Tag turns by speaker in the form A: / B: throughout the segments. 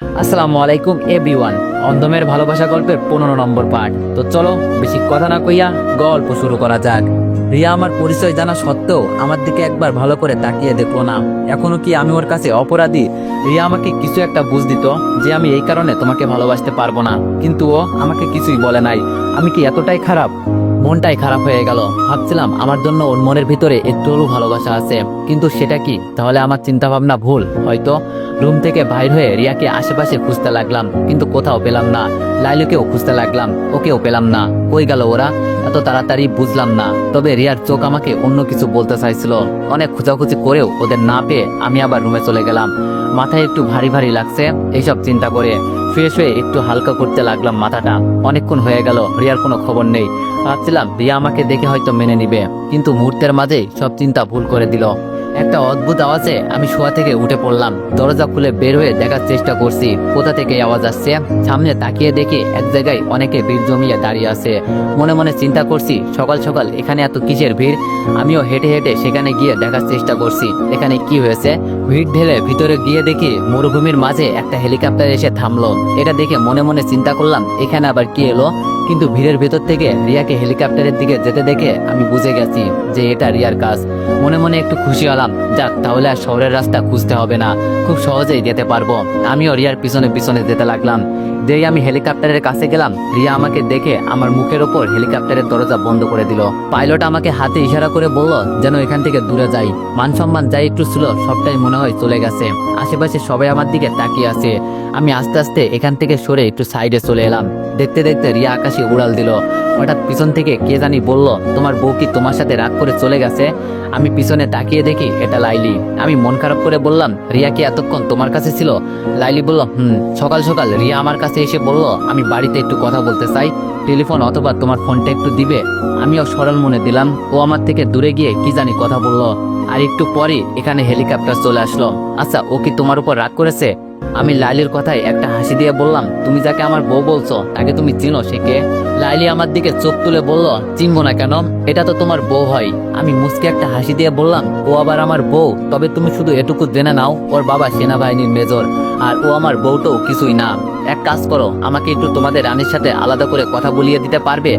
A: আসসালামু আলাইকুম এভরিওয়ান। অন্ধমের ভালোবাসা গল্পের 15 নম্বর পার্ট। তো চলো বেশি কথা না কইয়া গল্প শুরু করা যাক। রিয়া আমার পরিচয় জানা সত্ত্বেও আমার দিকে একবার ভালো করে তাকিয়ে দেখলো না। এখনো কি আমি ওর কাছে অপরাধী? রিয়া আমাকে কিছু একটা বুঝ দিত যে আমি এই কারণে তোমাকে ভালোবাসতে পারবো না, কিন্তু ও আমাকে কিছুই বলে নাই। আমি কি এতটাই খারাপ? মনটাই খারাপ হয়ে গেল। ভাবছিলাম আমার জন্য ওর মনের ভিতরে একটু ভালোবাসা আছে, কিন্তু সেটা কি? তাহলে আমার চিন্তা ভাবনা ভুল হয়তো। রুম থেকে বাইর হয়ে রিয়াকে আশেপাশে খুঁজতে লাগলাম, কিন্তু কোথাও পেলাম না। লাইলুকেও খুঁজতে লাগলাম, ওকেও পেলাম না। কই গেল ওরা? এত তাড়াতাড়ি বুঝলাম না। তবে রিয়ার চোখ আমাকে অন্য কিছু বলতে চাইছিল। অনেক খোঁজাখুঁজি করেও ওদের না পেয়ে আমি আবার রুমে চলে গেলাম। মাথায় একটু ভারী ভারী লাগছে এইসব চিন্তা করে। ফ্রেশ হয়ে একটু হালকা করতে লাগলাম মাথাটা। অনেকক্ষণ হয়ে গেল, রিয়ার কোনো খবর নেই। ভাবছিলাম রিয়া আমাকে দেখে হয়তো মেনে নিবে, কিন্তু মুহূর্তের মাঝেই সব চিন্তা ভুল করে দিল। একটা অদ্ভুত আওয়াজে আমি শোয়া থেকে উঠে পড়লাম। দরজা খুলে বের হয়ে দেখার চেষ্টা করছি কোথা থেকে আওয়াজ আসছে। সামনে তাকিয়ে দেখি এক জায়গায় অনেকে ভিড় জমিয়ে দাঁড়িয়ে আছে। মনে মনে চিন্তা করছি, সকাল সকাল এখানে এত কিসের ভিড়? আমিও হেঁটে হেঁটে সেখানে গিয়ে দেখার চেষ্টা করছি এখানে কি হয়েছে। ভিড় ঢেলে ভিতরে গিয়ে দেখি মরুভূমির মাঝে একটা হেলিকপ্টার এসে থামলো। এটা দেখে মনে মনে চিন্তা করলাম এখানে আবার কি এলো। কিন্তু ভিড়ের ভেতর থেকে রিয়াকে হেলিকপ্টারের দিকে যেতে দেখে আমি বুঝে গেছি যে এটা রিয়ার কাজ। মনে মনে একটু খুশি হলাম, যাক তাহলে আর শহরের রাস্তা খুঁজতে হবে না, খুব সহজেই যেতে পারবো। আমিও রিয়ার পিছনে পিছনে যেতে লাগলাম। যেই আমি হেলিকপ্টারের কাছে গেলাম, রিয়া আমাকে দেখে আমার মুখের ওপর হেলিকপ্টারের দরজা বন্ধ করে দিল। পাইলট আমাকে হাতে ইশারা করে বলল যেন এখান থেকে দূরে যাই। মান সম্মান যাই একটু ছিল সবটাই মনে হয় চলে গেছে। আশেপাশে সবাই আমার দিকে তাকিয়ে আছে। আমি আস্তে আস্তে এখান থেকে সরে একটু সাইডে চলে এলাম। দেখতে দেখতে রিয়া আকাশে উড়াল দিল। হঠাৎ পিছন থেকে কে জানি বলল, তোমার বউ কি তোমার সাথে রাগ করে চলে গেছে? আমি পিছনে তাকিয়ে দেখি এটা লাইলি। আমি মন খারাপ করে বললাম, রিয়া কি এতক্ষণ তোমার কাছে ছিল? লাইলি বলল, সকাল সকাল রিয়া আমার কাছে এসে বলল আমি বাড়িতে একটু কথা বলতে চাই, টেলিফোন অথবা তোমার ফোনটা একটু দিবে। আমিও সরল মনে দিলাম। ও আমার থেকে দূরে গিয়ে কি জানি কথা বলল। আর একটু পরে এখানে হেলিকপ্টার চলে আসলো। আচ্ছা, ও কি তোমার উপর রাগ করেছে? আমি লাইলির কথায় একটা হাসি দিয়ে বললাম, তুমি যাকে আমার বউ বলছো তাকে তুমি চিনো? সে কে? লাইলি আমার দিকে চোখ তুলে বলল, চিনবো না কেন, এটা তো তোমার বউ হয়। আমি মুচকে একটা হাসি দিয়ে বললাম, ও আবার আমার বউ? তবে তুমি শুধু এটুকু জেনে নাও, ওর বাবা সেনাবাহিনীর মেজর, আর ও আমার বউটাও কিছুই না। এক কাজ করো, আমাকে একটু তোমাদের রানীর সাথে আলাদা করে কথা বলিয়ে দিতে পারবে?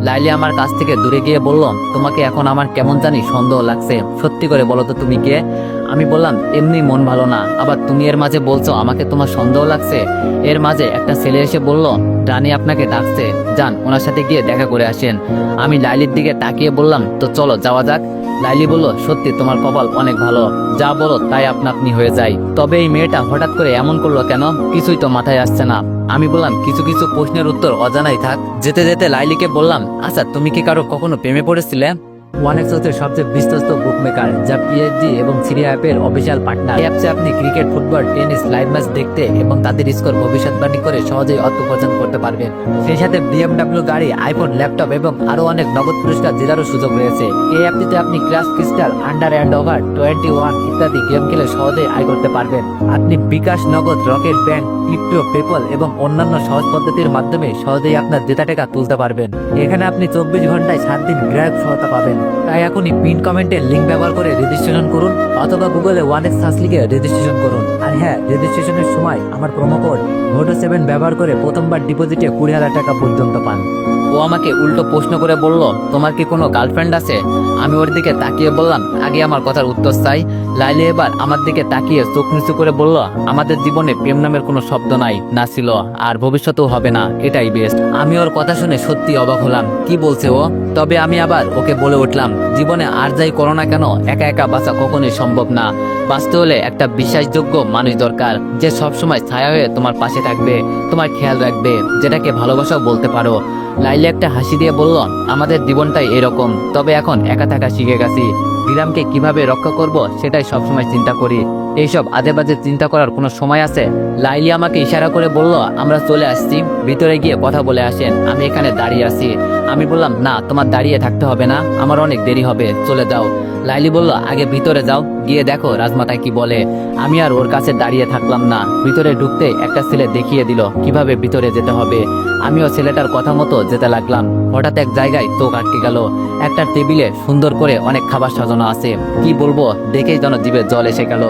A: লাইলি আমার কাছ থেকে দূরে গিয়ে বলল, তোমাকে এখন আমার কেমন জানি সন্দেহ লাগছে। সত্যি করে বলো তো তুমি কে? আমি বললাম, এমনি মন ভালো না, আবার তুমি এর মাঝে বলছো আমাকে তোমার সন্দেহ লাগছে। এর মাঝে একটা ছেলে এসে বলল, রানী আপনাকে ডাকছে, যান ওনার সাথে গিয়ে দেখা করে আসেন। আমি লাইলির দিকে তাকিয়ে বললাম, তো চলো যাওয়া যাক। লাইলি বলল, সত্যি তোমার কপাল অনেক ভালো, যা বলো তাই আপনা আপনি হয়ে যায়। তবে এই মেয়েটা হঠাৎ করে এমন করলো কেন? কিছুই তো মাথায় আসছে না। আমি বললাম, কিছু কিছু প্রশ্নের উত্তর অজানাই থাক। যেতে যেতে লাইলিকে বললাম, আচ্ছা তুমি কি কারো কখনো প্রেমে পড়েছিলে? ওয়ানেক্সের সবচেয়ে বিশ্বস্ত বুকমেকার, যা পিএইচডি এবং সিরিয়া অ্যাপের অফিসিয়াল পার্টনার। এই অ্যাপসে আপনি cricket, football, tennis live match দেখতে এবং তাদের স্কোর ভবিষ্যৎবাণী করে সহজেই অর্থ উপার্জন করতে পারবেন। সেই সাথে BMW গাড়ি, আইফোন, ল্যাপটপ এবং আরো অনেক নগদ পুরস্কার জেতারও সুযোগ রয়েছে। এই অ্যাপটিতে আপনি crush crystal, under and over 21 ইত্যাদি গেম খেলে সহজেই আয় করতে পারবেন। আপনি বিকাশ, নগদ, রকেট ব্যাংক, ক্রিপ্টো, পেপল এবং অন্যান্য সহজ পদ্ধতির মাধ্যমে সহজেই আপনার জেতা টাকা তুলতে পারবেন। এখানে আপনি 24 ঘন্টায় 7 দিন গ্রাহক সহায়তা পাবেন। তাই এখনই পিন কমেন্টে লিঙ্ক ব্যবহার করে রেজিস্ট্রেশন করুন, অথবা গুগলে ওয়ানেক্স সার্চ লিখে রেজিস্ট্রেশন করুন। আর হ্যাঁ, রেজিস্ট্রেশনের সময় আমার প্রোমো কোড VOTO7 ব্যবহার করে প্রথমবার ডিপোজিটে 20,000 টাকা পর্যন্ত পান। ও আমাকে উল্টো প্রশ্ন করে বলল, তোমার কি কোনো গার্লফ্রেন্ড আছে? আমি ওর দিকে তাকিয়ে বললাম, আগে আমার কথার উত্তর চাই। লাইলি এবার আমার দিকে তাকিয়ে চোখ নিচু করে বলল, আমাদের জীবনে প্রেম নামের কোনো শব্দ নাই, না ছিল, আর ভবিষ্যতেও হবে না, এটাই বেস্ট। আমি ওর কথা শুনে সত্যি অবাক হলাম, কি বলছে ও? তবে আমি আবার ওকে বলে উঠলাম, জীবনে আর যাই করো না কেন, একা একা বাঁচা কখনোই সম্ভব না। বাঁচতে হলে একটা বিশ্বাসযোগ্য মানুষ দরকার, যে সবসময় ছায়া হয়ে তোমার পাশে থাকবে, তোমার খেয়াল রাখবে, যেটাকে ভালোবাসাও বলতে পারো। লাইলি একটা হাসি দিয়ে বলল, আমাদের জীবনটাই এরকম, তবে এখন একা থাকা শিখে গেছি। বিরামকে কিভাবে রক্ষা করব সেটাই সবসময় চিন্তা করি। এইসব আজে বাজে চিন্তা করার কোনো সময় আছে? লাইলি আমাকে ইশারা করে বলল, আমরা চলে আসছি, ভিতরে গিয়ে কথা বলে আসেন, আমি এখানে দাঁড়িয়ে আছি। আমি বললাম, না তোমার দাঁড়িয়ে থাকতে হবে না, আমার অনেক দেরি হবে, চলে যাও। লাইলি বলল, আগে ভিতরে যাও, গিয়ে দেখো রাজমাতা কি বলে। আমি আর ওর কাছে দাঁড়িয়ে থাকলাম না। ভিতরে ঢুকতে একটা ছেলে দেখিয়ে দিল কিভাবে ভিতরে যেতে হবে। আমিও ছেলেটার কথা মতো যেতে লাগলাম। হঠাৎ এক জায়গায় চোখ আটকে গেল। একটা টেবিলে সুন্দর করে অনেক খাবার সাজানো আছে। কি বলবো, দেখেই যেন জিভে জল এসে গেল।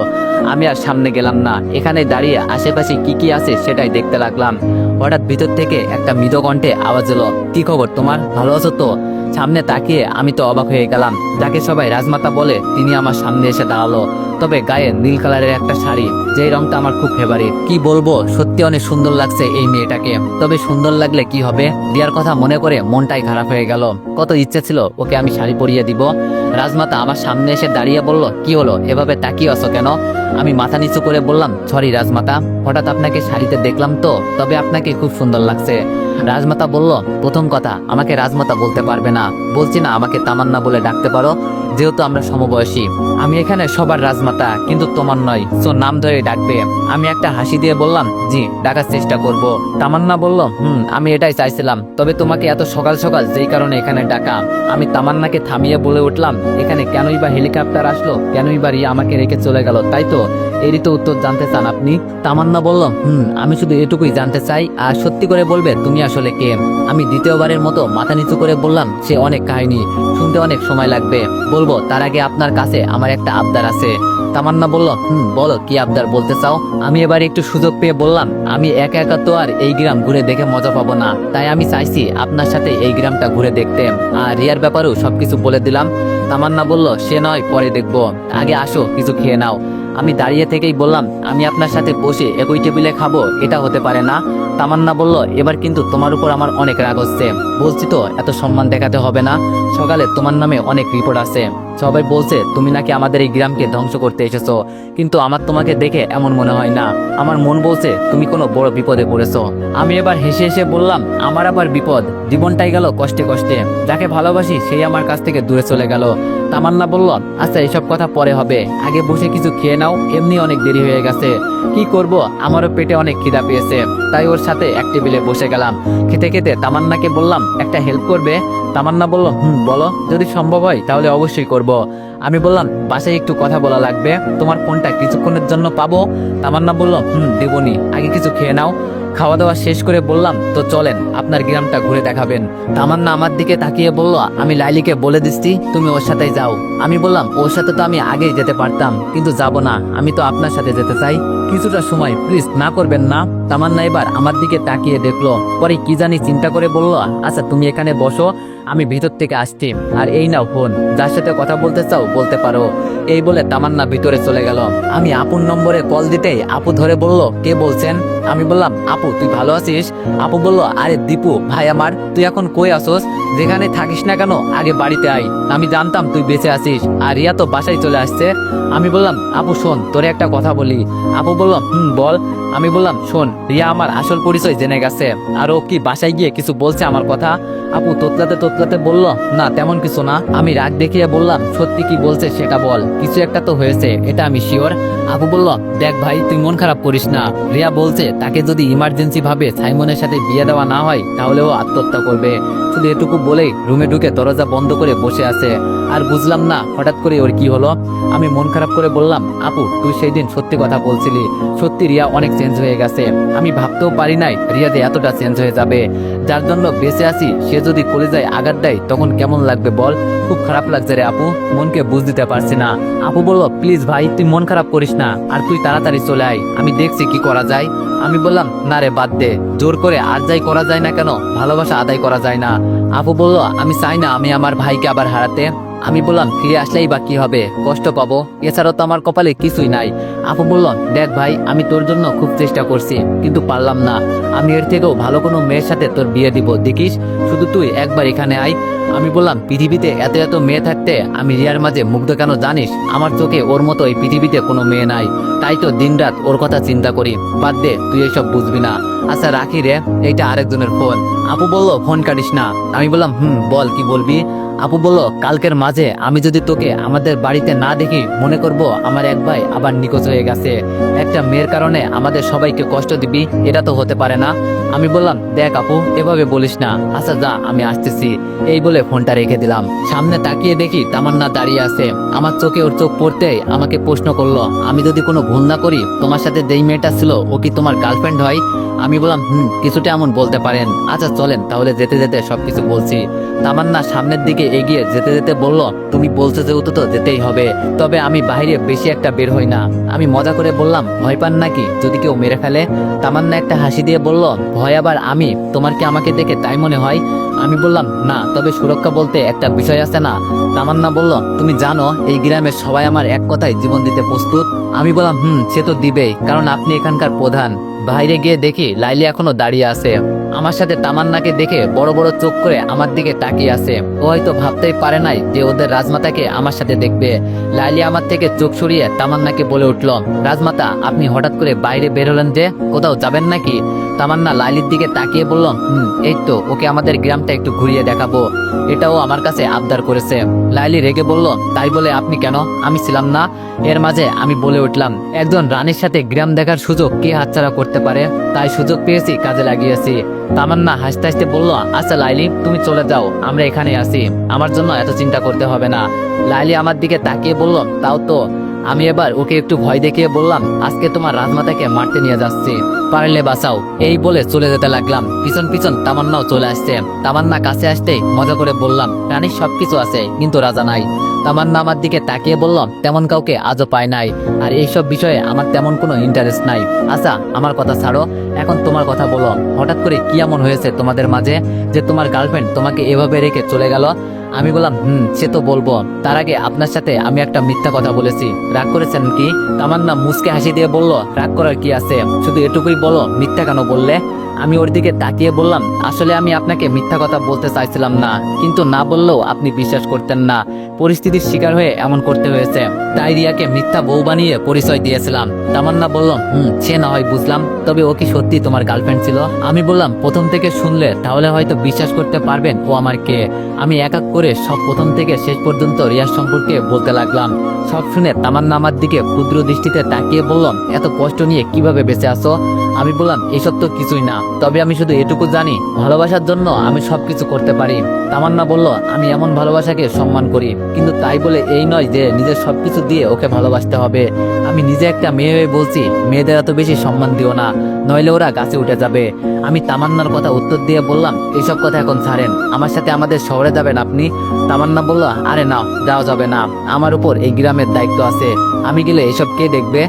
A: আমি আর সামনে গেলাম না, এখানে দাঁড়িয়ে আশেপাশে কি কি আছে সেটাই দেখতে লাগলাম। হঠাৎ ভিতর থেকে একটা মৃদু কণ্ঠে আওয়াজ এলো, কি খবর তোমার, ভালো আছো তো? সামনে তাকিয়ে আমি তো অবাক হয়ে গেলাম। যাকে সবাই রাজমাতা বলে তিনি আমার সামনে এসে দাঁড়ালো, তবে গায়ে নীল কালারের একটা শাড়ি, যেই রংটা আমার খুব ফেভারিট। কি বলবো, সত্যি অনেক সুন্দর লাগছে এই মেয়েটাকে। তবে সুন্দর লাগলে কি হবে, বিয়ার কথা মনে করে মনটাই খারাপ হয়ে গেল। কত ইচ্ছে ছিল ওকে আমি শাড়ি পরিয়ে দিব। রাজমাতা আমার সামনে এসে দাঁড়িয়ে বলল, কি হলো, এভাবে তাকিয়ে আছো কেন? আমি মাথা নিচু করে বললাম, সরি রাজমাতা, হঠাৎ আপনাকে শাড়িতে দেখলাম তো, তবে আপনাকে খুব সুন্দর লাগছে। রাজমাতা বলল, প্রথম কথা, আমাকে রাজমাতা বলতে পারবে না। বলছি না আমাকে তামান্না বলে ডাকতে পারো, যেহেতু আমরা সমবয়সী। আমি এখানে সবার রাজমাতা, কিন্তু তোমার নয়, সো নাম ধরে ডাকবে। আমি একটা হাসি দিয়ে বললাম, জি, ডাকার চেষ্টা করব। তামান্না বলল, আমি এটাই চাইছিলাম, তবে তোমাকে এত সকাল সকাল যেই কারণে এখানে ডাকা। আমি তামান্নাকে থামিয়ে বলে উঠলাম, এখানে কেনই বা হেলিকপ্টার আসলো, কেনই বা রিয়া আমাকে রেখে চলে গেল, তাই তো? এরই তো উত্তর জানতে চান আপনি? তামান্না বলল, আমি শুধু এটুকুই জানতে চাই, আর সত্যি করে বলবে তুমি আসলে কে। আমি দ্বিতীয়বারের মতো মাথা নিচু করে বললাম, সে অনেক কাহিনী, শুনতে অনেক সময় লাগবে, বলবো, তার আগে আপনার কাছে আমার একটা আবদার আছে। তামান্না বলল, বলো, কি আবদার বলতে চাও? আমি এবারে একটু সুযোগ পেয়ে বললাম, আমি একা একা তো আর এই গ্রাম ঘুরে দেখে মজা পাবো না, তাই আমি চাইছি আপনার সাথে এই গ্রামটা ঘুরে দেখতে। আর রিয়ার ব্যাপারেও সবকিছু বলে দিলাম। তামান্না বলল, সে নয়, পরে দেখবো, আগে আসো কিছু খেয়ে নাও। আমি দাঁড়িয়ে থেকেই বললাম, আমি আপনার সাথে বসে একই টেবিলে খাবো, এটা হতে পারে না। তামান্না বলল, এবার কিন্তু তোমার উপর আমার অনেক রাগ হচ্ছে। বলছি তো এত সম্মান দেখাতে হবে না, সকালে তোমার নামে অনেক রিপোর্ট আছে, সবাই বলছে তুমি নাকি আমাদের এই গ্রামকে ধ্বংস করতে এসেছো, কিন্তু আমার তোমাকে দেখে এমন মনে হয় না। আমার মন বলছে তুমি কোনো বড় বিপদে পড়েছো। আমি এবার হেসে হেসে বললাম, আমার আবার বিপদ? জীবনটাই গেল কষ্টে কষ্টে, যাকে ভালোবাসি সেই আমার কাছ থেকে দূরে চলে গেল। তামান্না বলল, আচ্ছা এসব কথা পরে হবে, আগে বসে কিছু খেয়ে নাও, এমনি অনেক দেরি হয়ে গেছে। কি করব, আমারও পেটে অনেক খিদা পেয়েছে, তাই ওর সাথে এক টেবিলে বসে গেলাম। খেতে খেতে তামান্নাকে বললাম, একটা হেল্প করবে? তামান্না বলল, বলো, যদি সম্ভব হয় তাহলে অবশ্যই করব। আমি বললাম, বাসায় একটু কথা বলা লাগবে, তোমার ফোনটা কিছুক্ষণের জন্য পাবো? তামান্না বলল, দেবনি, আগে কিছু খেয়ে নাও। খাওয়া দাওয়া শেষ করে বললাম, তো চলেন, আপনার গ্রামটা ঘুরে দেখাবেন। তামান্না আমার দিকে তাকিয়ে বলল, আমি লাইলিকে বলে দিচ্ছি, তুমি ওর সাথেই যাও। আমি বললাম, ওর সাথে তো আমি আগেই যেতে পারতাম, কিন্তু যাব না, আমি তো আপনার সাথে যেতে চাই, কিছুটা সময় প্লিজ না করবেন না? তামান্না এবার আমার দিকে তাকিয়ে দেখলো, পরে কি জানি চিন্তা করে বলল, আচ্ছা তুমি এখানে বসো, আমি ভিতর থেকে আসছি, আর এই নাও ফোন, যার সাথে কথা বলতে চাও বলতে পারো। এই বলে তামান্না ভিতরে চলে গেল। আমি আপুর নম্বরে কল দিতেই আপু ধরে বলল, কে বলছেন? আমি বললাম, আপু তুই ভালো আছিস? আপু বলল, আরে দীপু ভাই আমার, তুই এখন কই আসোস? যেখানে থাকিস না কেন আগে বাড়িতে আয়, আমি জানতাম তুই বেঁচে আছিস, আর রিয়া তো বাসায় চলে আসছে। আমি বললাম, আপু শোন, তোরে একটা কথা বলি। আপু বলল, বল। আমি বললাম, শোন, রিয়া আমার আসল পরিচয় জেনে গেছে, আর ও কি বাসায় গিয়ে কিছু বলছে আমার কথা? আপু তোতলাতে তোতলাতে বলল, না তেমন কিছু না। আমি রাগ দেখিয়ে বললাম, সত্যি কি বলছে সেটা বল, কিছু একটা তো হয়েছে, এটা আমি শিওর। আপু বলল, দেখ ভাই, তুই মন খারাপ করিস না, রিয়া বলছে তাকে যদি ইমার্জেন্সি ভাবে সাইমনের সাথে বিয়ে দেওয়া না হয় তাহলে ও আত্মহত্যা করবে। শুধু এটুকু বলেই রুমে ঢুকে দরজা বন্ধ করে বসে আছে। আর বুঝলাম না হঠাৎ করে ওর কি হলো। আমি মন খারাপ করে বললাম, আপু তুই সেই দিন সত্যি কথা বলছিলি, সত্যি রিয়া অনেক চেঞ্জ হয়ে গেছে, আমি ভাবতেও পারি নাই রিয়া যে এতটা চেঞ্জ হয়ে যাবে। যার জন্য বেঁচে আছি সে যদি কলেজায় আঘাত দেয় তখন কেমন লাগবে বল? খুব খারাপ লাগছে রে আপু, মনকে বুঝ দিতে পারছি না। আপু বলল, প্লিজ ভাই তুই মন খারাপ করিস না, আর তুই তাড়াতাড়ি চলে আয়, আমি দেখছি কি করা যায়। আমি বললাম, না রে বাদ দে, জোর করে আর যাই করা যায় না কেন, ভালোবাসা আদায় করা যায় না। আপু বলল, আমি চাই না আমি আমার ভাইকে আবার হারাতে। আমি বললাম, ফিরে আসলেই বা কি হবে, কষ্ট পাবো, এছাড়াও তো আমার কপালে কিছুই নাই। আপু বলল, দেখ ভাই, আমি তোর জন্য খুব চেষ্টা করছি, কিন্তু পারলাম না, আমি এর থেকেও ভালো কোনো মেয়ের সাথে তোর বিয়ে দিব, দেখিস, শুধু তুই একবার এখানে আয়। আমি বললাম, পৃথিবীতে এত এত মেয়ে থাকতে আমি রিয়ার মাঝে মুগ্ধ কেন জানিস? আমার চোখে ওর মতো এই পৃথিবীতে কোনো মেয়ে নাই, তাই তো দিনরাত ওর কথা চিন্তা করি। বাদ দে, তুই এসব বুঝবি না। আচ্ছা রাখি রে, এইটা আরেকজনের ফোন। আপু বলল, ফোন কাটিস না। আমি বললাম, বল কি বলবি? আপু বলল, কালকের মাঝে আমি যদি তোকে আমাদের বাড়িতে না দেখি মনে করব আমার এক ভাই আবার নিখোঁজ হয়ে গেছে। একটা মেয়ের কারণে আমাদের সবাইকে কষ্ট দিবি, এটা তো হতে পারে না। আমি বললাম, দেখ আপু, এভাবে বলিস না, আচ্ছা যা, আমি আসতেছি। এই বলে ফোনটা রেখে দিলাম। সামনে তাকিয়ে দেখি তামান্না দাঁড়িয়ে আছে। আমার চোখে ওর চোখ পড়তেই আমাকে প্রশ্ন করলো, আমি যদি কোনো ভুল না করি তোমার সাথে যেই মেয়েটা ছিল ও কি তোমার গার্লফ্রেন্ড হয়? আমি বললাম কিছুটা এমন বলতে পারেন। আচ্ছা চলেন তাহলে, যেতে যেতে সবকিছু বলছি। তামান্না সামনের দিকে এগিয়ে যেতে যেতে বলল, তুমি বলছো যেহেতু তো যেতেই হবে, তবে আমি বাইরে বেশি একটা বের হই না। আমি মজা করে বললাম, ভয় পান নাকি যদি কেউ মেরে ফেলে? তামান্না একটা হাসি দিয়ে বলল, ভয় আবার আমি? তোমার কি আমাকে দেখে তাই মনে হয়? আমি বললাম, না, তবে সুরক্ষা বলতে একটা বিষয় আছে না। তামান্না বলল, তুমি জানো এই গ্রামের সবাই আমার এক কথায় জীবন দিতে প্রস্তুত। আমি বললাম, সে তো দিবেই, কারণ আপনি এখানকার প্রধান। বাইরে গিয়ে দেখি লাইলি এখনো দাঁড়িয়ে আছে। আমার সাথে তামান্নাকে দেখে বড় বড় চোখ করে আমার দিকে তাকিয়ে আছে। ও হয়তো ভাবতেই পারে নাই যে ওদের রাজমাতাকে আমার সাথে দেখবে। লাইলি আমার থেকে চোখ সরিয়ে তামান্নাকে বলে উঠল, রাজমাতা, আপনি হঠাৎ করে বাইরে বের হলেন যে, কোথাও যাবেন নাকি? তামান্না লাইলির দিকে তাকিয়ে বলল, এই তো ওকে আমাদের গ্রামটা একটু ঘুরিয়ে দেখাবো, এটাও আমার কাছে আবদার করেছে। লাইলি রেগে বলল, তাই বলে আপনি কেন? আমি ছিলাম না? এর মাঝে আমি বলে উঠলাম, একজন রানীর সাথে গ্রাম দেখার সুযোগ কে হাতছাড়া করতে পারে? তাই সুযোগ পেয়েছি, কাজে লাগিয়েছি। তামান্না হাসতে হাসতে বলল, আচ্ছা লাইলি, তুমি চলে যাও, আমরা এখানে আছি, আমার জন্য এত চিন্তা করতে হবে না। লাইলি আমার দিকে তাকিয়ে বলল, তাও তো। আমি এবার ওকে একটু ভয় দেখিয়ে বললাম, আজকে তোমার রাজমাতাকে মারতে নিয়ে যাচ্ছি, পারলে বাঁচাও। এই বলে চলে যেতে লাগলাম। পিছন পিছন তামান্নাও চলে আসছে। তামান্না কাছে আসতেই মজা করে বললাম, রানীর সবকিছু আছে কিন্তু রাজা নাই। তামান্না আমার দিকে তাকিয়ে বলল, তেমন কাউকে আজও পায় নাই, আর এইসব বিষয়ে আমার তেমন কোনো ইন্টারেস্ট নাই। আচ্ছা আমার কথা ছাড়ো, এখন তোমার কথা বলো। হঠাৎ করে কি এমন হয়েছে তোমাদের মাঝে যে তোমার গার্লফ্রেন্ড তোমাকে এভাবে রেখে চলে গেল? আমি বললাম, সে তো বলবো, তার আগে আপনার সাথে আমি একটা মিথ্যা কথা বলেছি, রাগ করেছেন কি? তামান্না মুচকে হাসি দিয়ে বলল, রাগ করার কি আছে, শুধু এটুকুই বলো, মিথ্যা কেন বললে? আমি ওর দিকে তাকিয়ে বললাম, আসলে আমি আপনাকে মিথ্যা কথা বলতে চাইছিলাম না, কিন্তু না বললেও আপনি বিশ্বাস করতেন না, পরিস্থিতির শিকার হয়ে এমন করতে হয়েছে, তাই রিয়াকে মিথ্যা বউ বানিয়ে পরিচয় দিয়েছিলাম। তামান্না বলল, সে না হয় বুঝলাম, তবে ও কি সত্যি তোমার গার্লফ্রেন্ড ছিল? আমি বললাম, প্রথম থেকে শুনলে তাহলে হয়তো বিশ্বাস করতে পারবেন ও আমার কে। আমি এক এক করে সব প্রথম থেকে শেষ পর্যন্ত রিয়ার সম্পর্কে বলতে লাগলাম। সব শুনে তামান্না আমার দিকে ক্ষুদ্র দৃষ্টিতে তাকিয়ে বলল, এত কষ্ট নিয়ে কিভাবে বেঁচে আসো? আমি বললাম, এসব তো কিছুই না, তবে আমি শুধু এটুকু জানি, ভালোবাসার জন্য আমি সবকিছু করতে পারি। তামান্না বলল, আমি এমন ভালোবাসাকে সম্মান করি, কিন্তু তাই বলে এই নয় যে নিজের সবকিছু দিয়ে ওকে ভালোবাসতে হবে। আমি নিজে একটা মেয়ে হয়ে বলছি, মেয়েদের এত বেশি সম্মান দিও না, নইলে ওরা গাছে উঠে যাবে। আমি তামান্নার কথা উত্তর দিয়ে বললাম, এইসব কথা এখন ছাড়েন, আমার সাথে আমাদের শহরে যাবেন আপনি? তামান্না বলল, আরে না, যাওয়া যাবে না, আমার উপর এই গ্রামের দায়িত্ব আছে, আমি গেলে এসব কে দেখবে?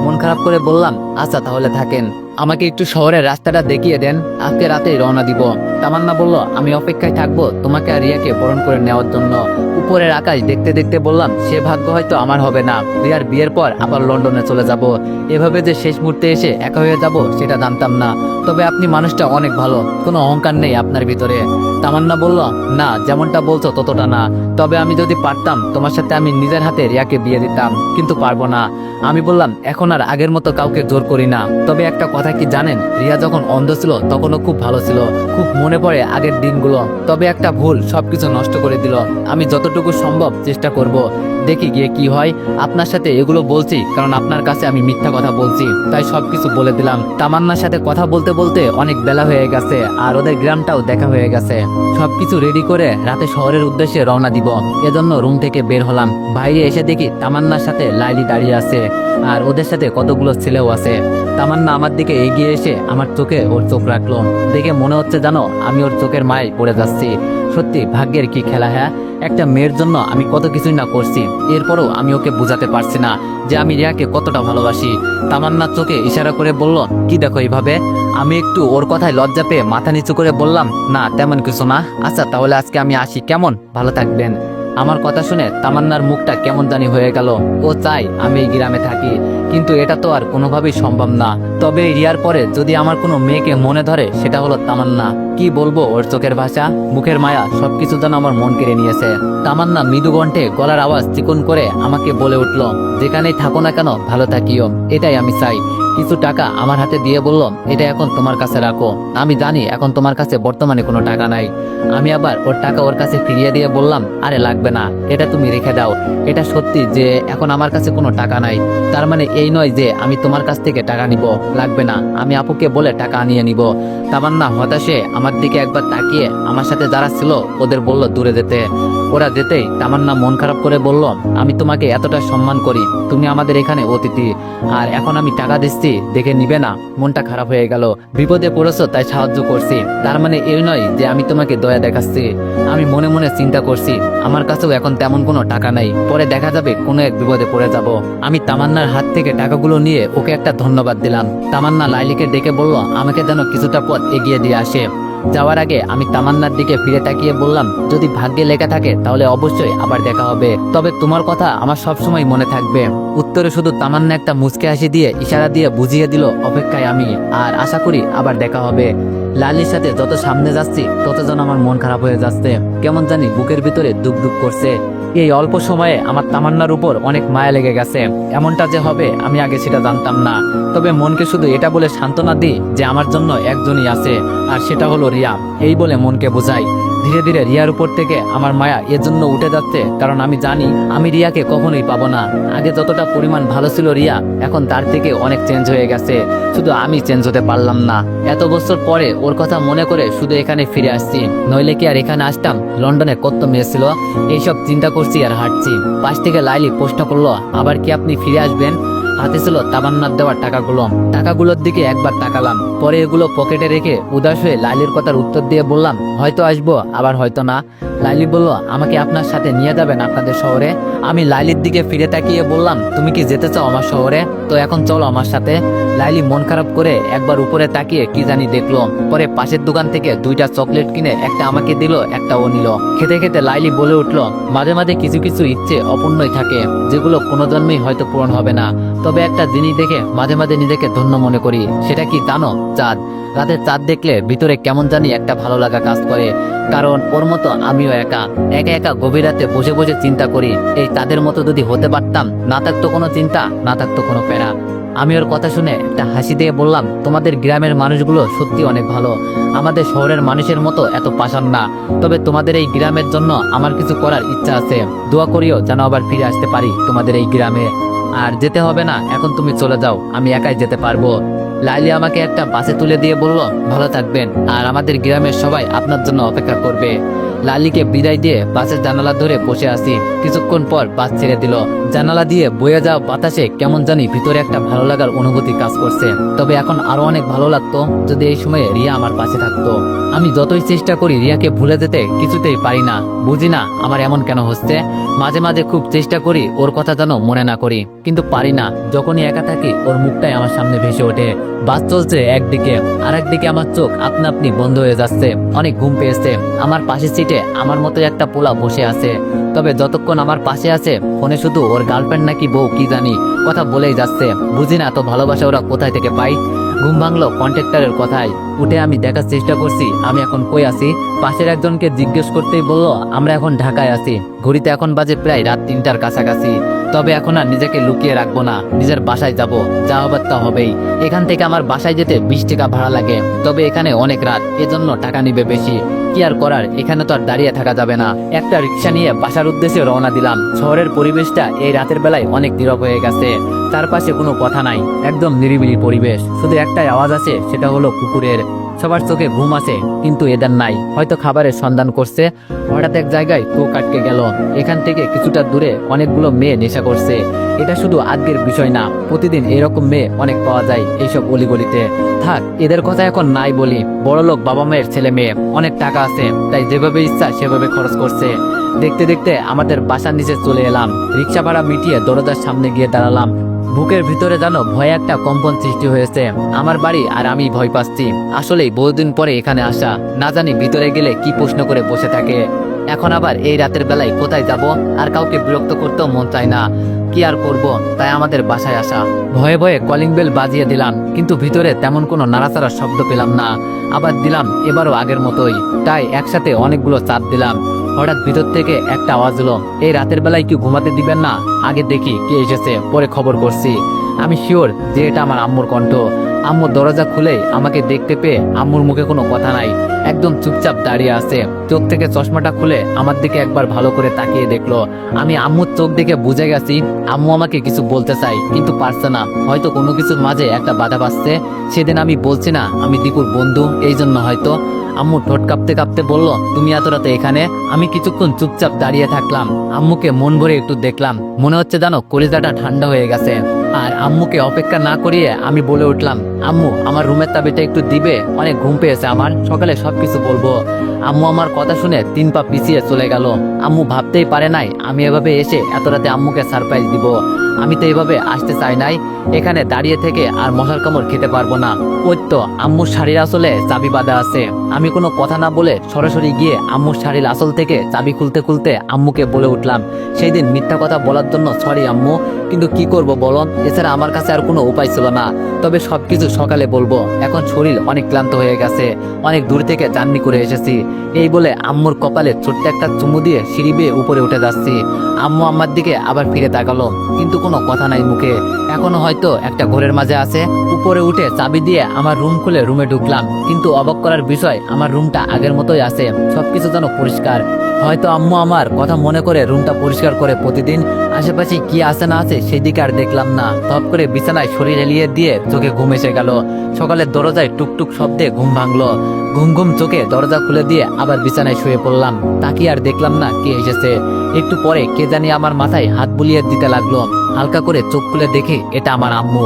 A: মন খারাপ করে বললাম, আচ্ছা তাহলে থাকেন, আমাকে একটু শহরের রাস্তাটা দেখিয়ে দেন, আজকে রাতেই রওনা দিব। তামান্না বলল, আমি অপেক্ষায় থাকবো তোমাকে আর রিয়াকে বরণ করে নেওয়ার জন্য। উপরের আকাশ দেখতে দেখতে বললাম, সে ভাগ্য হয়তো আমার হবে না, রিয়ার বিয়ের পর আবার লন্ডনে চলে যাব। এভাবে যে শেষ মুহূর্তে এসে একা হয়ে যাব সেটা জানতাম না, তবে আপনি মানুষটা অনেক ভালো, কোনো অহংকার নেই আপনার ভিতরে। তামান্না বলল, না, যেমনটা বলছো ততটা না, তবে আমি যদি পারতাম তোমার সাথে আমি নিজের হাতে রিয়াকে বিয়ে দিতাম, কিন্তু পারবো না। আমি বললাম, এখন আর আগের মতো কাউকে জোর করি না, তবে একটা কথা কি জানেন, রিয়া যখন অন্ধ ছিল তখনও খুব ভালো ছিল, খুব মনে পড়ে আগের দিনগুলো, তবে একটা ভুল সবকিছু নষ্ট করে দিল। আমি যতটুকু সম্ভব চেষ্টা করব, দেখি গিয়ে কি হয়। আপনার সাথে এগুলো বলছি কারণ আপনার কাছে আমি মিথ্যা কথা বলছি, তাই সবকিছু বলে দিলাম। তামান্নার সাথে কথা বলতে বলতে অনেক বেলা হয়ে গেছে, আর ওদের গ্রামটাও দেখা হয়ে গেছে। সবকিছু রেডি করে রাতে শহরের উদ্দেশ্যে রওনা দিব, এজন্য রুম থেকে বের হলাম। বাইরে এসে দেখি তামান্নার সাথে লাইলি দাঁড়িয়ে আছে, আর ওদের সাথে কতগুলো ছেলেও আছে। তামান্না আমার দিকে এগিয়ে এসে আমার চোখে ওর চোখ রাখলো, দেখে মনে হচ্ছে জানো আমি ওর চোখের মায় পড়ে যাচ্ছি। সত্যি ভাগ্যের কি খেলা, হ্যাঁ, একটা মেয়ের জন্য আমি কত কিছুই না করছি, এরপরও আমি ওকে বোঝাতে পারছি না যে আমি রিয়াকে কতটা ভালোবাসি। তামান্নার চোখে ইশারা করে বলল, কি দেখো এইভাবে? আমি একটু ওর কথায় লজ্জা পেয়ে মাথা নিচু করে বললাম, না তেমন কিছু না। আচ্ছা তাহলে আজকে আমি আসি, কেমন? ভালো থাকবেন। আমার কথা শুনে তামান্নার মুখটা কেমন জানি হয়ে গেল। ও চায় আমি এই গ্রামে থাকি, কিন্তু এটা তো আর কোনোভাবেই সম্ভব না। তবে রিয়ার পরে যদি আমার কোনো মেয়েকে মনে ধরে সেটা হলো তামান্না। কি বলবো, ওর চোখের ভাষা, মুখের মায়া সবকিছু যেন আমার মন কেড়ে নিয়েছে। তামান্না মৃদু কণ্ঠে গলার আওয়াজ চিকন করে আমাকে বলে উঠল, যেখানেই থাকো না কেন ভালো থাকিও, এটাই আমি চাই। কিছু টাকা আমার হাতে দিয়ে বলল, এটা এখন তোমার কাছে রাখো, আমি জানি এখন তোমার কাছে বর্তমানে কোনো টাকা নাই। আমি আবার ওর টাকা ওর কাছে ফিরিয়ে দিয়ে বললাম, আরে লাগবে না, এটা তুমি রেখে দাও। এটা সত্যি যে এখন আমার কাছে কোনো টাকা নাই, তার মানে এই নয় যে আমি তোমার কাছ থেকে টাকা নিব, লাগবে না, আমি আপুকে বলে টাকা আনিয়ে নিব। তামান্না হতাশে আমার দিকে একবার তাকিয়ে আমার সাথে যারা ছিল ওদের বলল দূরে যেতে। ওরা যেতেই তামান্না মন খারাপ করে বলল, আমি তোমাকে এতটা সম্মান করি, তুমি আমাদের এখানে অতিথি, আর এখন আমি টাকা দিচ্ছি দেখে নিবে না? মনটা খারাপ হয়ে গেল। বিপদে পড়েছো তাই সাহায্য করছি, তার মানে এই নয় যে আমি তোমাকে দয়া দেখাচ্ছি। আমি মনে মনে চিন্তা করছি, আমার কাছেও এখন তেমন কোনো টাকা নাই, পরে দেখা যাবে কোনো এক বিপদে পড়ে যাব। আমি তামান্নার হাত থেকে টাকাগুলো নিয়ে ওকে একটা ধন্যবাদ দিলাম। তামান্না লাইলিকে ডেকে বলল আমাকে যেন কিছুটা পথ এগিয়ে দিয়ে আসে। যাওয়ার আগে আমি তামান্নার দিকে ফিরে তাকিয়ে বললাম, যদি ভাগ্যে লেখা থাকে তাহলে অবশ্যই আবার দেখা হবে, তবে তোমার কথা আমার সবসময় মনে থাকবে। উত্তরে শুধু তামান্না একটা মুচকে হাসি দিয়ে ইশারা দিয়ে বুঝিয়ে দিল অপেক্ষায় আমি, আর আশা করি আবার দেখা হবে। লালির সাথে যত সামনে যাচ্ছি তত যেন আমার মন খারাপ হয়ে যাচ্ছে, কেমন জানি বুকের ভিতরে দুক দুক করছে। এই অল্প সময়ে আমার তামান্নার উপর অনেক মায়া লেগে গেছে। এমনটা যে হবে আমি আগে সেটা জানতাম না, তবে মনকে শুধু এটা বলে সান্ত্বনা দিই যে আমার জন্য একজনই আছে, আর সেটা হলো রিয়া। এই বলে মনকে বোঝাই। ধীরে ধীরে রিয়ার উপর থেকে আমার মায়া এজন্য উঠে যাচ্ছে, কারণ আমি জানি আমি রিয়াকে কখনোই পাবো না। আগে যতটা পরিমাণ ভালো ছিল রিয়া, এখন তার থেকে অনেক চেঞ্জ হয়ে গেছে, শুধু আমি চেঞ্জ হতে পারলাম না। এত বছর পরে ওর কথা মনে করে শুধু এখানে ফিরে আসছি, নইলে কি আর এখানে আসতাম? লন্ডনে কত মেয়ে ছিল, এইসব চিন্তা করছি আর হাঁটছি। পাশ থেকে লাইলি প্রশ্ন করলো, আবার কি আপনি ফিরে আসবেন? হাতে ছিল তামান্নার দেওয়া টাকাগুলোর দিকে একবার তাকালাম, পরে এগুলো পকেটে রেখে উদাস হয়ে লাইলির কথার উত্তর দিয়ে বললাম, হয়তো আসবো আবার হয়তো না। লাইলি বলল, আমাকে আপনার সাথে নিয়ে যাবেন আপনাদের শহরে? আমি লাইলির দিকে ফিরে তাকিয়ে বললাম, তুমি কি যেতে চাও আমার শহরে? তো এখন চলো আমার সাথে। লাইলি মন খারাপ করে একবার উপরে তাকিয়ে কি জানি দেখলো, পরে পাশের দোকান থেকে 2টা চকলেট কিনে একটা আমাকে দিল, একটা ও নিল। খেতে খেতে লাইলি বলে উঠলো, মাঝে মাঝে কিছু কিছু ইচ্ছে অপূর্ণই থাকে, যেগুলো কোনো জন্মেই হয়তো পূরণ হবে না, তবে একটা জিনিস দেখে মাঝে মাঝে নিজেকে ধন্য মনে করি। সেটা কি জানো? চাঁদ। রাতে চাঁদ দেখলে ভিতরে কেমন জানি একটা ভালো লাগা কাজ করে, কারণ ওর মতো আমিও একা একা গভীর রাতে বসে বসে চিন্তা করি, এই তাদের মতো যদি হতে পারতাম, না থাকতো কোনো চিন্তা, না থাকতো কোনো প্যারা। আমি ওর কথা শুনে একটা হাসি দিয়ে বললাম, তোমাদের গ্রামের মানুষগুলো সত্যি অনেক ভালো, আমাদের শহরের মানুষের মতো এত পাষাণ না, তবে তোমাদের এই গ্রামের জন্য আমার কিছু করার ইচ্ছা আছে, দোয়া করিও যেন আবার ফিরে আসতে পারি তোমাদের এই গ্রামে। আর যেতে হবে না, এখন তুমি চলে যাও, আমি একাই যেতে পারবো। লাইলি আমাকে একটা বাসে তুলে দিয়ে বলল, ভালো থাকবেন, আর আমাদের গ্রামের সবাই আপনার জন্য অপেক্ষা করবে। লালিকে বিদায় দিয়ে বাসের জানালা ধরে বসে আছি। কিছুক্ষণ পর বাস ছেড়ে দিল। জানালা দিয়ে বয়ে যাওয়া বাতাসে কেমন জানি ভিতরে একটা ভালো লাগার অনুভূতি কাজ করছে, তবে এখন আরো অনেক ভালো লাগতো যদি এই সময়ে রিয়া আমার পাশে থাকতো। আমি যতই চেষ্টা করি রিয়াকে ভুলে যেতে কিছুতেই পারি না, বুঝি না আমার এমন কেন হচ্ছে। মাঝে মাঝে খুব চেষ্টা করি ওর কথা যেন মনে না করি, কিন্তু পারি না। যখনই একা থাকি ওর মুখটাই আমার সামনে ভেসে ওঠে। বাস চলছে একদিকে, আর একদিকে আমার চোখ আপনা আপনি বন্ধ হয়ে যাচ্ছে, অনেক ঘুম পেয়েছে। আমার পাশের সিটে আমার মতো একটা পোলা বসে আছে, তবে যতক্ষণ আমার পাশে আছে ফোনে শুধু ওর গার্লফ্রেন্ড নাকি বউ কি জানি কথা বলেই যাচ্ছে। বুঝি না তো ভালোবাসা ওরা কোথায় থেকে পাই। ঘুম ভাঙলো কন্ট্রাক্টরের কথায়। উঠে আমি দেখার চেষ্টা করছি আমি এখন কই আছি। পাশের একজনকে জিজ্ঞেস করতেই বলল, আমরা এখন ঢাকায় আছি। ঘড়িতে এখন বাজে প্রায় রাত 3টার কাছাকাছি। তবে এখন আর নিজেকে লুকিয়ে রাখবো না, নিজের বাসায় যাব, যা হবার তা হবেই। এখান থেকে আমার বাসায় যেতে 20 টাকা ভাড়া লাগে, তবে এখানে অনেক রাত, এজন্য টাকা নিবে বেশি। কি আর করার, এখানে তো আর দাঁড়িয়ে থাকা যাবে না। একটা রিক্সা নিয়ে বাসার উদ্দেশ্যে রওনা দিলাম। শহরের পরিবেশটা এই রাতের বেলায় অনেক নীরব হয়ে গেছে, চারপাশে কোনো কথা নাই, একদম নিরিবিলি পরিবেশ। শুধু একটাই আওয়াজ আছে, সেটা হলো কুকুরের। সবার চোখে ঘুম আছে, কিন্তু এদের নাই, হয়তো খাবারের সন্ধান করছে। হঠাৎ এক জায়গায় চোখ আটকে গেল। এখান থেকে কিছুটা দূরে অনেকগুলো মেয়ে নেশা করছে। এটা শুধু আজকের বিষয় না, প্রতিদিন এরকম মেয়ে অনেক পাওয়া যায় এইসব অলিগলিতে। থাক, এদের কথা এখন নাই বলি। বড়লোক বাবা মায়ের ছেলে মেয়ে, অনেক টাকা আছে, তাই যেভাবে ইচ্ছা সেভাবে খরচ করছে। দেখতে দেখতে আমাদের বাসার নিচে চলে এলাম। রিক্সা ভাড়া মিটিয়ে দরজার সামনে গিয়ে দাঁড়ালাম। বুকের ভিতরে জানো ভয়ে একটা কম্পন সৃষ্টি হয়েছে। আমার বাড়ি আর আমি ভয় পাচ্ছি। আসলেই বহুদিন পরে এখানে আসা, না জানি ভিতরে গেলে কি প্রশ্ন করে বসে থাকে। এখন আবার এই রাতের বেলায় কোথায় যাব? আর কাউকে বিরক্ত করতেও মন চায় না, কি আর করব, তাই আমাদের বাসায় আসা। ভয়ে ভয়ে কলিং বেল বাজিয়ে দিলাম, কিন্তু ভিতরে তেমন কোনো নাড়াচাড়ার শব্দ পেলাম না। আবার দিলাম, এবারও আগের মতোই। তাই একসাথে অনেকগুলো চাপ দিলাম। হঠাৎ ভিতর থেকে একটা আওয়াজ হলো, এই রাতের বেলায় কি ঘুমাতে দিবেন না? আগে দেখি কে এসেছে, পরে খবর করছি। আমি শিওর যে এটা আমার আম্মুর কণ্ঠ। আম্মু দরজা খুলে আমাকে দেখতে পেয়ে আম্মুর মুখে কোনো কথা নাই, একদম চুপচাপ দাঁড়িয়ে আছে। চোখ থেকে চশমাটা খুলে আমার দিকে একবার ভালো করে তাকিয়ে দেখলো। আমি আম্মুর চোখ দেখে বুঝে গেছি আম্মু আমাকে কিছু বলতে চাই কিন্তু পারছে না, হয়তো কোনো কিছুর মাঝে একটা বাধা পাচ্ছে। সেদিন আমি বলছি না আমি দীপুর বন্ধু, এই জন্য হয়তো। আম্মু ঠোঁট কাঁপতে কাঁপতে বলল, তুমি এত রাতে এখানে? আমি কিছুক্ষণ চুপচাপ দাঁড়িয়ে থাকলাম, আম্মুকে মন ভরে একটু দেখলাম। মনে হচ্ছে জানো কলিজাটা ঠান্ডা হয়ে গেছে। আর আম্মুকে অপেক্ষা না করিয়ে আমি বলে উঠলাম, আম্মু আমার রুমের চাবিটা একটু দিবে, অনেক ঘুম পেয়েছে আমার, সকালে সবকিছু বলবো। আম্মু আমার কথা শুনে 3 পা পিছিয়ে চলে গেল। আম্মু ভাবতেই পারে নাই আমি এভাবে এসে এত রাতে আম্মুকে সারপ্রাইজ দিব। আমি তো এভাবে আসতে চাই নাই, এখানে দাঁড়িয়ে থেকে আর মশার কামড় খেতে পারবো না। ওই তো আম্মুর শাড়ির আসলে চাবি বাঁধা আছে। আমি কোনো কথা না বলে সরাসরি গিয়ে আম্মুর শাড়ির আসল থেকে চাবি খুলতে খুলতে আম্মুকে বলে উঠলাম, সেই দিন মিথ্যা কথা বলার জন্য সরি আম্মু, কিন্তু কি করব বলো, এছাড়া আমার কাছে আর কোনো উপায় ছিল না। তবে সবকিছু সকালে বলবো, এখন শরীর অনেক ক্লান্ত হয়ে গেছে, অনেক দূর থেকে জার্নি করে এসেছি। এই বলে আম্মুর কপালে ছোট্ট একটা চুমু দিয়ে সিঁড়ি বেয়ে উপরে উঠে যাচ্ছি। আম্মু আমার দিকে আবার ফিরে তাকালো, কিন্তু কোনো কথা নাই মুখে, এখনো হয়তো একটা ঘরের মাঝে আছে। উপরে উঠে চাবি দিয়ে আমার রুম খুলে রুমে ঢুকলাম, কিন্তু অবাক করার বিষয় আমার রুমটা আগের মতোই আছে, সবকিছু যেন পরিষ্কার। হয়তো আম্মু আমার কথা মনে করে রুমটা পরিষ্কার করে প্রতিদিন। আশেপাশে কি আছে না আছে সেই দিকে আর দেখলাম না। তপ করে বিছানায় শরীর এলিয়ে দিয়ে চোখে ঘুম এসে গেল। সকালের দরজায় টুকটুক শব্দে ঘুম ভাঙলো। ঘুম ঘুম চোখে দরজা খুলে দিয়ে আবার বিছানায় শুয়ে পড়লাম। তাকিয়ে আর দেখলাম না কে এসেছে। একটু পরে কে জানি আমার মাথায় হাত বুলিয়ে দিতে লাগলো। হালকা করে চোখ খুলে দেখি এটা আমার আম্মু।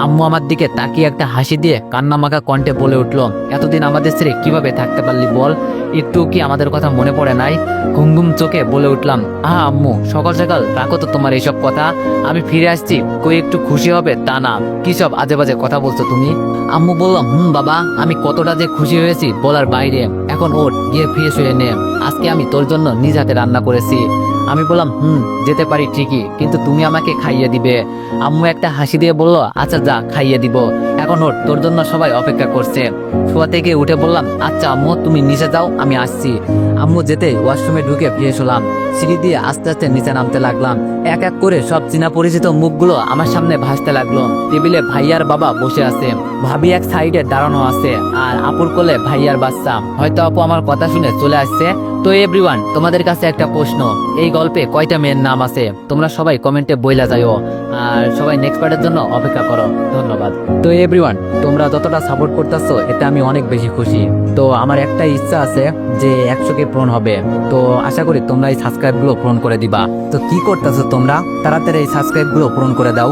A: আম্মু আমার দিকে তাকিয়ে একটা হাসি দিয়ে কান্নামাখা কণ্ঠে বলে উঠলো, এতদিন আমাদের ছেড়ে কিভাবে থাকতে পারলি বল, একটু কি আমাদের কথা মনে পড়ে নাই? ঘুম ঘুম চোখে বলে উঠলাম, আহা আম্মু সকাল সকাল রাখো তো তোমার এইসব কথা, আমি ফিরে আসছি কই একটু খুশি হবে তা না, কি সব আজে বাজে কথা বলছো তুমি? আম্মু বললাম, বাবা আমি কতটা যে খুশি হয়েছি বলার বাইরে, এখন ওঠ গিয়ে ফ্রেশ হয়ে নে, আজকে আমি তোর জন্য নিজ হাতে রান্না করেছি। আমি বললাম, যেতে পারি ঠিকই, কিন্তু তুমি আমাকে খাইয়ে দিবে। আম্মু একটা হাসি দিয়ে বলল, আচ্ছা যা খাইয়ে দিব, এখন ওঠ তোর জন্য সবাই অপেক্ষা করছে। শোয়া থেকে উঠে বললাম, আচ্ছা আম্মু তুমি নিচে যাও আমি আসছি। আম্মু যেতে ওয়াশরুমে ঢুকে ফ্রেশ হলাম। সিঁড়ি দিয়ে আস্তে আস্তে নিচে নামতে লাগলাম। এক এক করে সব চেনা পরিচিত মুখগুলো আমার সামনে ভাসতে লাগলো। টেবিলে ভাইয়ার বাবা বসে আছে, ভাবি এক সাইডে দাঁড়ানো আছে, আর আপুর কোলে ভাইয়ার বাচ্চা। হয়তো আপু আমার কথা শুনে চলে আসছে। তো এভরিওয়ান, তোমাদের কাছে একটা প্রশ্ন, এই গল্পে কয়টা মেয়ের নাম আছে তোমরা সবাই কমেন্টে বইলা যাইও, আর সবাই নেক্সট পার্টের জন্য অপেক্ষা করো। ধন্যবাদ। তো এভরিওয়ান, তোমরা যতটা সাপোর্ট করতেছো এতে আমি অনেক বেশি খুশি। তো আমার একটা ইচ্ছা আছে যে 100কে পূরণ হবে, তো আশা করি তোমরা এই সাবস্ক্রাইব গুলো পূরণ করে দিবা। তো কি করতেছো তোমরা, তাড়াতাড়ি এই সাবস্ক্রাইব গুলো পূরণ করে দাও।